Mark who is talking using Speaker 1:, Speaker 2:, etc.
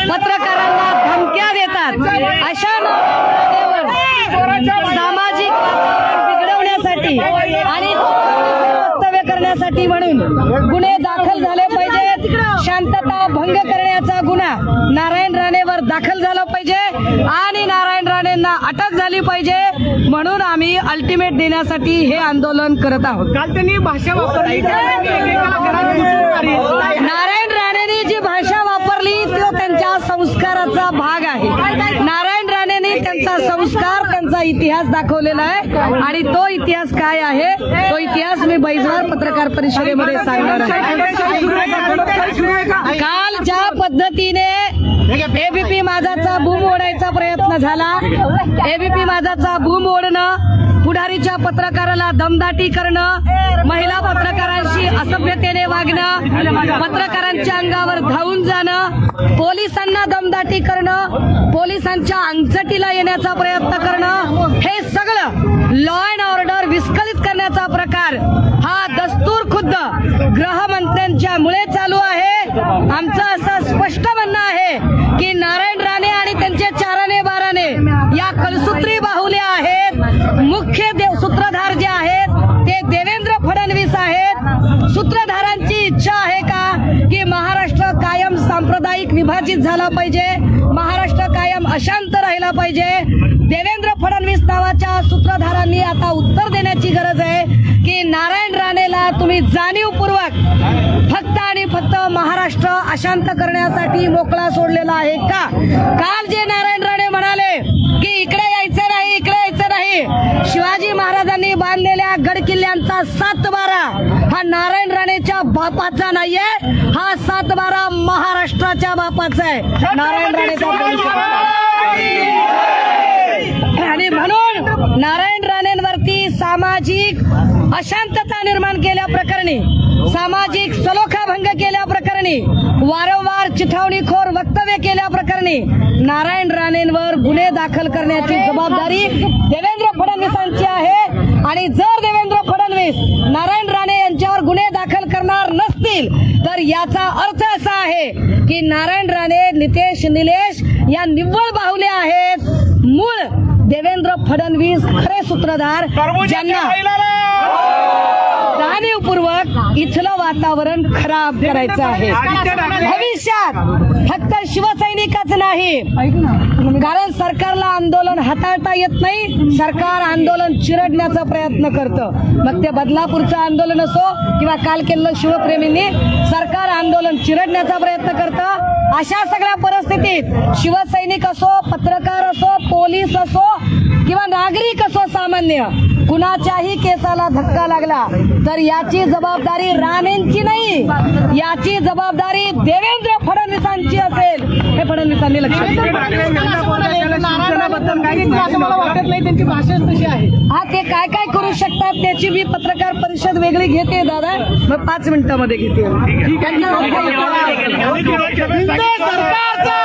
Speaker 1: पत्रकारांना धमक्या देतात, अशा नावावर सामाजिक वातावरण बिघडवण्यासाठी आणि वक्तव्य करण्यासाठी म्हणून गुन्हे दाखल झाले पाहिजेत। शांतता भंग करण्याचा गुन्हा नारायण राणेवर दाखल झाला पाहिजे आणि नारायण राणेंना अटक झाली पाहिजे, म्हणून आम्ही अल्टिमेट देण्यासाठी हे आंदोलन करत आहोत।
Speaker 2: काल त्यांनी भाषा वापरली,
Speaker 1: नारायण राणेंनी जी भाषा वापरली तो त्यांच्या संस्काराचा भाग आहे। नारायण राणेंनी त्यांचा संस्कार, त्यांचा इतिहास दाखवलेला आहे आणि तो इतिहास काय आहे तो इतिहास मी बैजवार पत्रकार परिषदेमध्ये सांगणार आहे। काल ज्या पद्धतीने एबीपी माझाचा बूम ओढायचा प्रयत्न झाला, एबीपी माझाचा बूम ओढणं, पुढारीच्या पत्रकाराला दमदाटी करणं, महिला पत्रकारांशी असभ्यतेने वागणं, पत्रकारांच्या अंगावर धावून जाणं, पोलिसांना दमदाटी करणं, पोलिसांच्या अंगचटीला येण्याचा प्रयत्न करणं, हे सगळं लॉ अँड ऑर्डर विस्कळीत करण्याचा प्रकार हा दस्तूर खुद्द गृहमंत्र्यांच्या मुळे चालू आहे। आमचं असं स्पष्ट म्हणणं आहे की नारायण राणे आणि त्यांचे चाराने बाराने या कलसूत्री बाहुल्या आहेत। मुख्य सूत्रधार जे आहेत ते देवेंद्र फडणवीस आहेत। सूत्रधारांची इच्छा आहे का की महाराष्ट्र कायम सांप्रदायिक विभाजित झाला पाहिजे, महाराष्ट्र कायम अशांत राहिला पाहिजे। देवेंद्र फडणवीस नावाच्या सूत्रधारांनी आता उत्तर देण्याची गरज आहे की नारायण राणेला तुम्ही जाणीवपूर्वक फक्त आणि फक्त महाराष्ट्र अशांत करण्यासाठी मोकळा सोडलेला आहे का? काल जे नारायण राणे म्हणाले की इकडे यायचं नाही, इकडे यायचं नाही, शिवाजी महाराजांनी बांधलेल्या गड किल्ल्यांचा 7-12 हा नारायण राणेच्या बापाचा नाहीये, हा 7-12 महाराष्ट्राच्या बापाचा आहे। नारायण राणेचा आणि म्हणून नारायण राणेंवरती सामाजिक अशांतता निर्माण केल्या प्रकरणी, सामाजिक सलोखा भंग केल्या प्रकरणी, वारंवार चिथावणीखोर वक्तव्य केल्या प्रकरणी नारायण राणेंवर गुन्हे दाखल करण्याची जबाबदारी देवेंद्र फडणवीसांची आहे। आणि जर देवेंद्र फडणवीस नारायण राणे यांच्यावर गुन्हे दाखल करणार नसतील तर याचा अर्थ असा आहे की नारायण राणे, निलेश या निव्वळ बाहुले आहेत। मूळ देवेंद्र फडणवीस खरे सूत्रधार ज्यांना जाणीवपूर्वक इथलं वातावरण खराब करायचं आहे। भविष्यात फक्त शिवसैनिकच नाही, कारण सरकारला आंदोलन हाताळता येत नाही, सरकार आंदोलन चिरडण्याचा प्रयत्न करतं। मग ते बदलापूरचं आंदोलन असो किंवा काल केलेलं शिवप्रेमींनी, सरकार आंदोलन चिरडण्याचा प्रयत्न करतं। अशा सगळ्या परिस्थितीत शिवसैनिक असो, पत्रकार असो, पोलीस असो किंवा नागरिक असो, सामान्य कुणाच्याही केसाला धक्का लागला तर याची जबाबदारी राणेंची नाही, याची जबाबदारी देवेंद्र फडणवीसांची असेल, हे फडणवीसांनी लक्षात ठेवलं। हा, ते काय काय करू शकतात त्याची मी पत्रकार परिषद वेगळी घेते दादा, मग 5 मिनिटांमध्ये घेते। सरकारचा